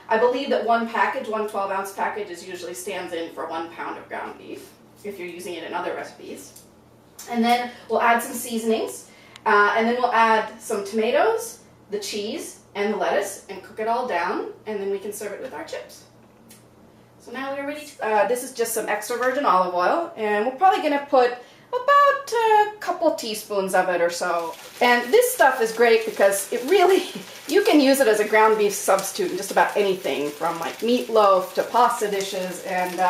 I believe that one package, one 12-ounce package, usually stands in for 1 pound of ground beef if you're using it in other recipes. And then we'll add some seasonings, and then we'll add some tomatoes, the cheese, and the lettuce, and cook it all down, and then we can serve it with our chips. So now we're ready to, this is just some extra virgin olive oil, and we're probably going to put about a couple teaspoons of it or so. And this stuff is great because it really, you can use it as a ground beef substitute in just about anything, from like meatloaf to pasta dishes, and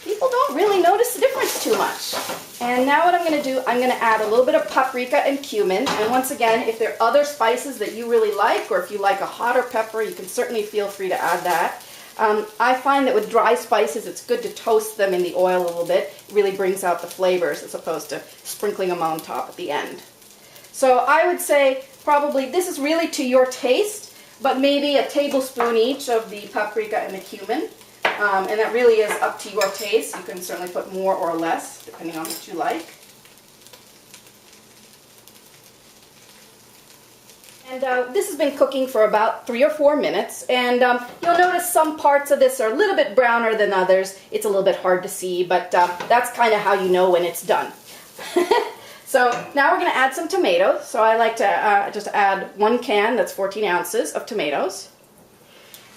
people don't really notice the difference too much. And now what I'm going to do, I'm going to add a little bit of paprika and cumin. And once again, if there are other spices that you really like, or if you like a hotter pepper, you can certainly feel free to add that. I find that with dry spices, it's good to toast them in the oil a little bit. It really brings out the flavors as opposed to sprinkling them on top at the end. So I would say probably this is really to your taste, but maybe a tablespoon each of the paprika and the cumin. And that really is up to your taste. You can certainly put more or less, depending on what you like. And this has been cooking for about 3 or 4 minutes, and you'll notice some parts of this are a little bit browner than others. It's a little bit hard to see, but that's kind of how you know when it's done. So now we're going to add some tomatoes. So I like to just add 1 can, that's 14 ounces of tomatoes.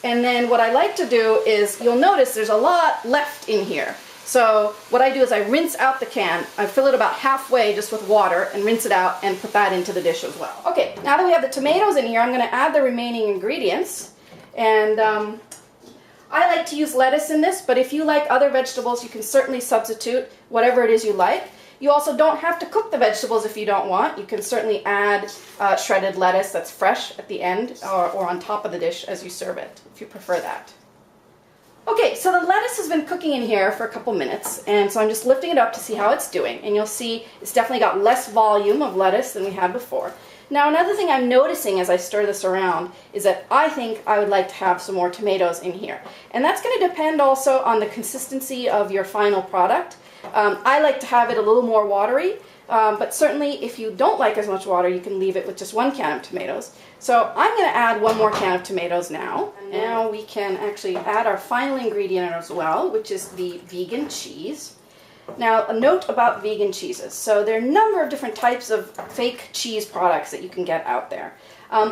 And then what I like to do is, you'll notice there's a lot left in here. So what I do is I rinse out the can. I fill it about halfway just with water and rinse it out and put that into the dish as well. Okay, now that we have the tomatoes in here, I'm going to add the remaining ingredients. And I like to use lettuce in this, but if you like other vegetables, you can certainly substitute whatever it is you like. You also don't have to cook the vegetables if you don't want. You can certainly add shredded lettuce that's fresh at the end or on top of the dish as you serve it, if you prefer that. Okay, so the lettuce has been cooking in here for a couple minutes, and so I'm just lifting it up to see how it's doing, and you'll see it's definitely got less volume of lettuce than we had before. Now another thing I'm noticing as I stir this around is that I think I would like to have some more tomatoes in here, and that's going to depend also on the consistency of your final product. I like to have it a little more watery, but certainly if you don't like as much water, you can leave it with just 1 can of tomatoes. So I'm going to add 1 more can of tomatoes now. And now we can actually add our final ingredient as well, which is the vegan cheese. Now, a note about vegan cheeses. So there are a number of different types of fake cheese products that you can get out there.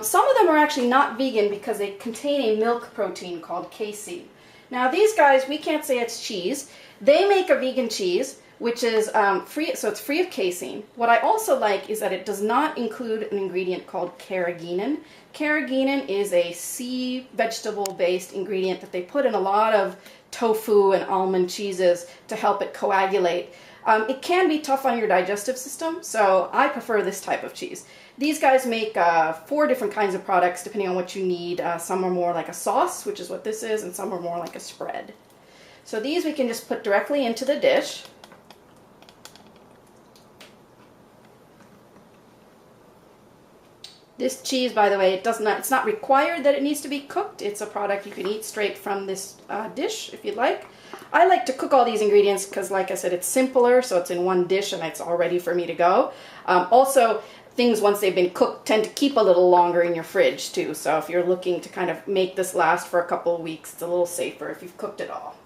Some of them are actually not vegan because they contain a milk protein called casein. Now these guys, we can't say it's cheese. They make a vegan cheese which is free, so it's free of casein. What I also like is that it does not include an ingredient called carrageenan. Carrageenan is a sea vegetable-based ingredient that they put in a lot of tofu and almond cheeses to help it coagulate. It can be tough on your digestive system, so I prefer this type of cheese. These guys make 4 different kinds of products depending on what you need. Some are more like a sauce, which is what this is, and some are more like a spread. So these we can just put directly into the dish. This cheese, by the way, it's not required that it needs to be cooked. It's a product you can eat straight from this dish if you'd like. I like to cook all these ingredients because, like I said, it's simpler, so it's in one dish and it's all ready for me to go. Also, things once they've been cooked tend to keep a little longer in your fridge too, so if you're looking to kind of make this last for a couple of weeks, it's a little safer if you've cooked it all.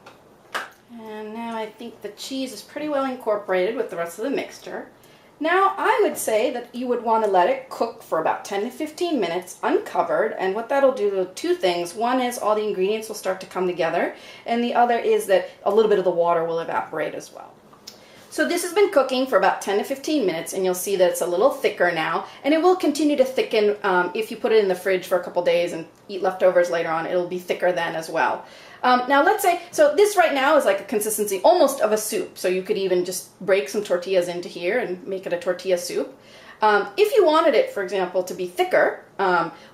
And now I think the cheese is pretty well incorporated with the rest of the mixture. Now, I would say that you would want to let it cook for about 10 to 15 minutes uncovered, and what that'll do are 2 things. One is all the ingredients will start to come together, and the other is that a little bit of the water will evaporate as well. So this has been cooking for about 10 to 15 minutes, and you'll see that it's a little thicker now, and it will continue to thicken if you put it in the fridge for a couple days and eat leftovers later on. It'll be thicker then as well. Now let's say, so this right now is like a consistency almost of a soup, so you could even just break some tortillas into here and make it a tortilla soup. If you wanted it, for example, to be thicker,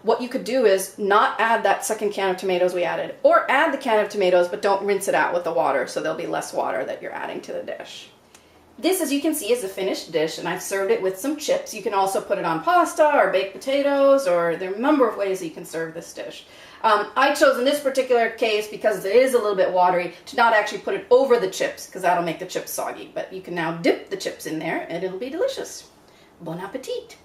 what you could do is not add that second can of tomatoes we added, or add the can of tomatoes but don't rinse it out with the water, so there'll be less water that you're adding to the dish. This, as you can see, is a finished dish, and I've served it with some chips. You can also put it on pasta or baked potatoes, or there are a number of ways that you can serve this dish. I chose in this particular case, because it is a little bit watery, to not actually put it over the chips, because that'll make the chips soggy. But you can now dip the chips in there, and it'll be delicious. Bon appetit!